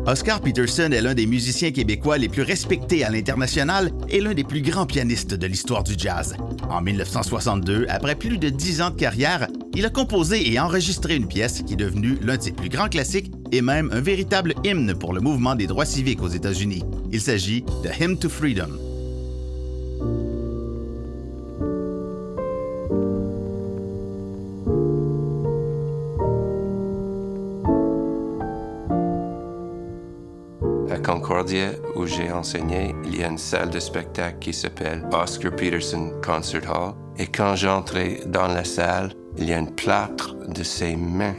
Oscar Peterson est l'un des musiciens québécois les plus respectés à l'international et l'un des plus grands pianistes de l'histoire du jazz. En 1962, après plus de 10 ans de carrière, il a composé et enregistré une pièce qui est devenue l'un de ses plus grands classiques et même un véritable hymne pour le mouvement des droits civiques aux États-Unis. Il s'agit de Hymn to Freedom. À Concordia, où j'ai enseigné, il y a une salle de spectacle qui s'appelle Oscar Peterson Concert Hall. Et quand j'entrais dans la salle, il y a une plâtre de ses mains.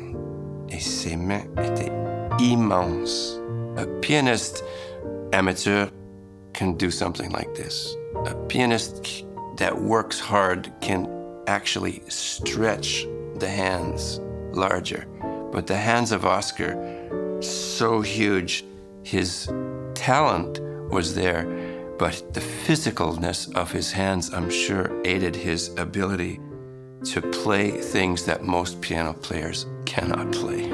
Et ses mains étaient immenses. A pianist amateur can do something like this. A pianist that works hard can actually stretch the hands larger. But the hands of Oscar, so huge. His talent was there, but the physicalness of his hands, I'm sure, aided his ability to play things that most piano players cannot play.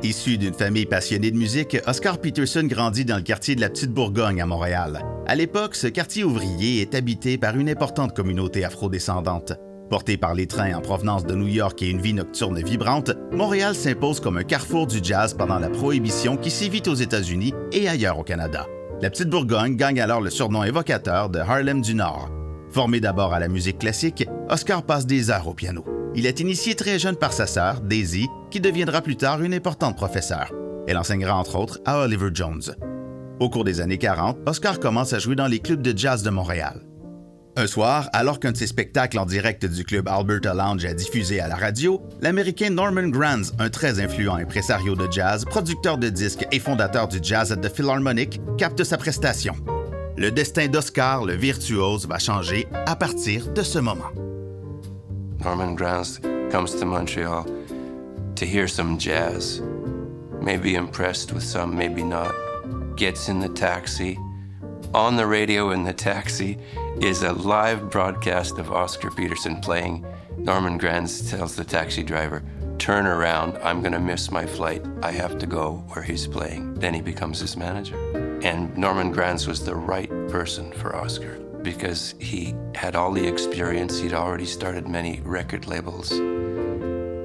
Issu d'une famille passionnée de musique, Oscar Peterson grandit dans le quartier de la Petite-Bourgogne à Montréal. À l'époque, ce quartier ouvrier est habité par une importante communauté afrodescendante. Porté par les trains en provenance de New York et une vie nocturne vibrante, Montréal s'impose comme un carrefour du jazz pendant la Prohibition qui sévit aux États-Unis et ailleurs au Canada. La Petite-Bourgogne gagne alors le surnom évocateur de Harlem du Nord. Formé d'abord à la musique classique, Oscar passe des heures au piano. Il est initié très jeune par sa sœur, Daisy, qui deviendra plus tard une importante professeure. Elle enseignera entre autres à Oliver Jones. Au cours des années 40, Oscar commence à jouer dans les clubs de jazz de Montréal. Un soir, alors qu'un de ses spectacles en direct du club Alberta Lounge a diffusé à la radio, l'Américain Norman Granz, un très influent impresario de jazz, producteur de disques et fondateur du Jazz at the Philharmonic, capte sa prestation. Le destin d'Oscar, le virtuose, va changer à partir de ce moment. Norman Granz comes to Montreal to hear some jazz, maybe impressed with some, maybe not, gets in the taxi. On the radio in the taxi is a live broadcast of Oscar Peterson playing. Norman Granz tells the taxi driver, "Turn around, I'm gonna miss my flight. I have to go where he's playing." Then he becomes his manager. And Norman Granz was the right person for Oscar because he had all the experience. He'd already started many record labels.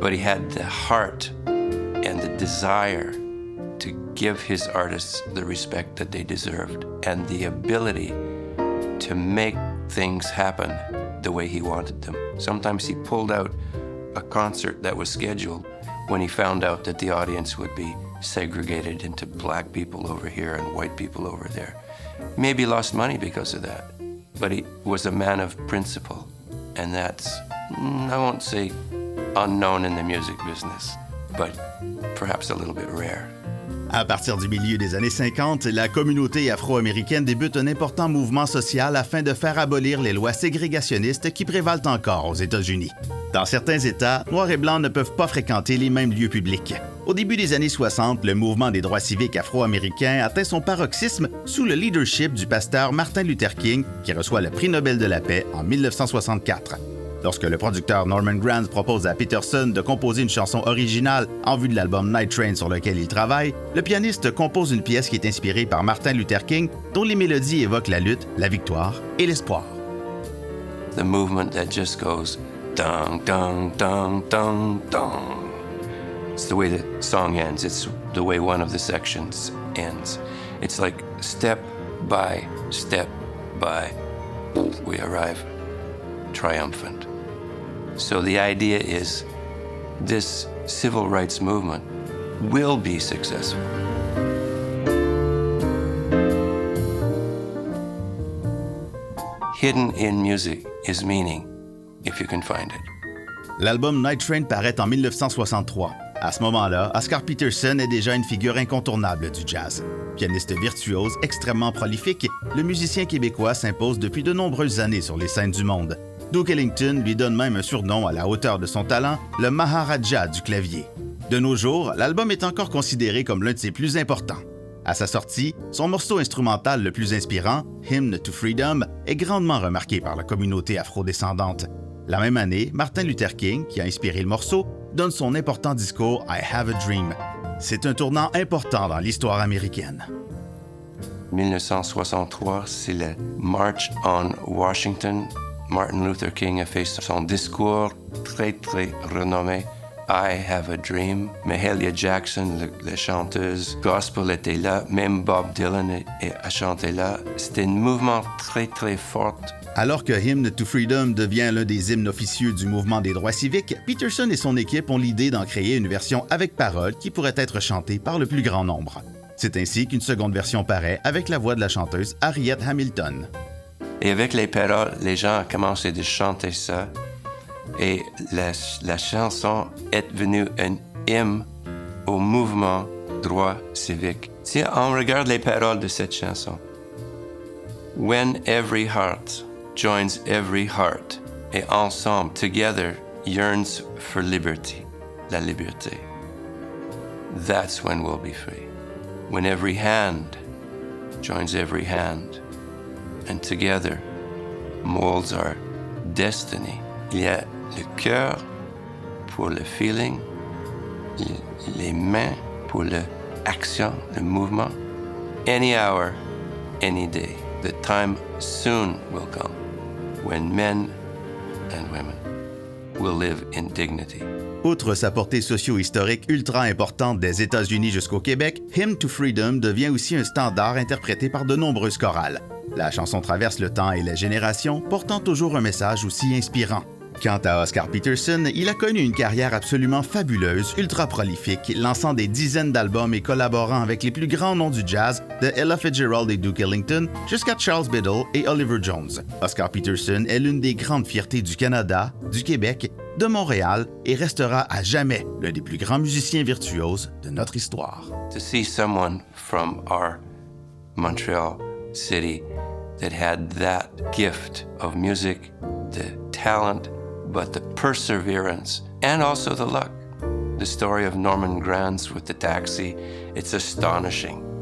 But he had the heart and the desire to give his artists the respect that they deserved and the ability to make things happen the way he wanted them. Sometimes he pulled out a concert that was scheduled when he found out that the audience would be segregated into black people over here and white people over there. Maybe lost money because of that, but he was a man of principle, and that's, I won't say unknown in the music business, but perhaps a little bit rare. À partir du milieu des années 50, la communauté afro-américaine débute un important mouvement social afin de faire abolir les lois ségrégationnistes qui prévalent encore aux États-Unis. Dans certains États, noirs et blancs ne peuvent pas fréquenter les mêmes lieux publics. Au début des années 60, le mouvement des droits civiques afro-américains atteint son paroxysme sous le leadership du pasteur Martin Luther King, qui reçoit le prix Nobel de la paix en 1964. Lorsque le producteur Norman Granz propose à Peterson de composer une chanson originale en vue de l'album Night Train sur lequel il travaille, le pianiste compose une pièce qui est inspirée par Martin Luther King, dont les mélodies évoquent la lutte, la victoire et l'espoir. The movement that just goes dong, dong, dong, dong, dong. It's the way the song ends. It's the way one of the sections ends. It's like step by, we arrive triumphant. So the idea is this civil rights movement will be successful. Hidden in music is meaning, if you can find it. L'album Night Train paraît en 1963. À ce moment-là, Oscar Peterson est déjà une figure incontournable du jazz. Pianiste virtuose, extrêmement prolifique, le musicien québécois s'impose depuis de nombreuses années sur les scènes du monde. Duke Ellington lui donne même un surnom à la hauteur de son talent, le Maharaja du clavier. De nos jours, l'album est encore considéré comme l'un de ses plus importants. À sa sortie, son morceau instrumental le plus inspirant, Hymn to Freedom, est grandement remarqué par la communauté afrodescendante. La même année, Martin Luther King, qui a inspiré le morceau, donne son important discours I Have a Dream. C'est un tournant important dans l'histoire américaine. 1963, c'est le March on Washington. Martin Luther King a fait son discours très, très renommé. I Have a Dream. Mahalia Jackson, la chanteuse gospel, était là. Même Bob Dylan a chanté là. C'était un mouvement très, très fort. Alors que Hymn to Freedom devient l'un des hymnes officieux du mouvement des droits civiques, Peterson et son équipe ont l'idée d'en créer une version avec paroles qui pourrait être chantée par le plus grand nombre. C'est ainsi qu'une seconde version paraît avec la voix de la chanteuse Harriet Hamilton. Et avec les paroles, les gens ont commencé à chanter ça. Et la chanson est devenue un hymne au mouvement droit civique. Si on regarde les paroles de cette chanson, When every heart joins every heart, et ensemble, together, yearns for liberty, la liberté, that's when we'll be free. When every hand joins every hand, and together molds our destiny. Il y a le cœur pour le feeling, les mains pour l'action, le mouvement. Any hour, any day, the time soon will come when men and women will live in dignity. Outre sa portée socio-historique ultra importante des États-Unis jusqu'au Québec, Hymn to Freedom devient aussi un standard interprété par de nombreuses chorales. La chanson traverse le temps et les générations, portant toujours un message aussi inspirant. Quant à Oscar Peterson, il a connu une carrière absolument fabuleuse, ultra prolifique, lançant des dizaines d'albums et collaborant avec les plus grands noms du jazz, de Ella Fitzgerald et Duke Ellington jusqu'à Charles Biddle et Oliver Jones. Oscar Peterson est l'une des grandes fiertés du Canada, du Québec, de Montréal et restera à jamais l'un des plus grands musiciens virtuoses de notre histoire. To see someone from our Montreal city that had that gift of music, the talent, but the perseverance and also the luck. The story of Norman Granz with the taxi, it's astonishing.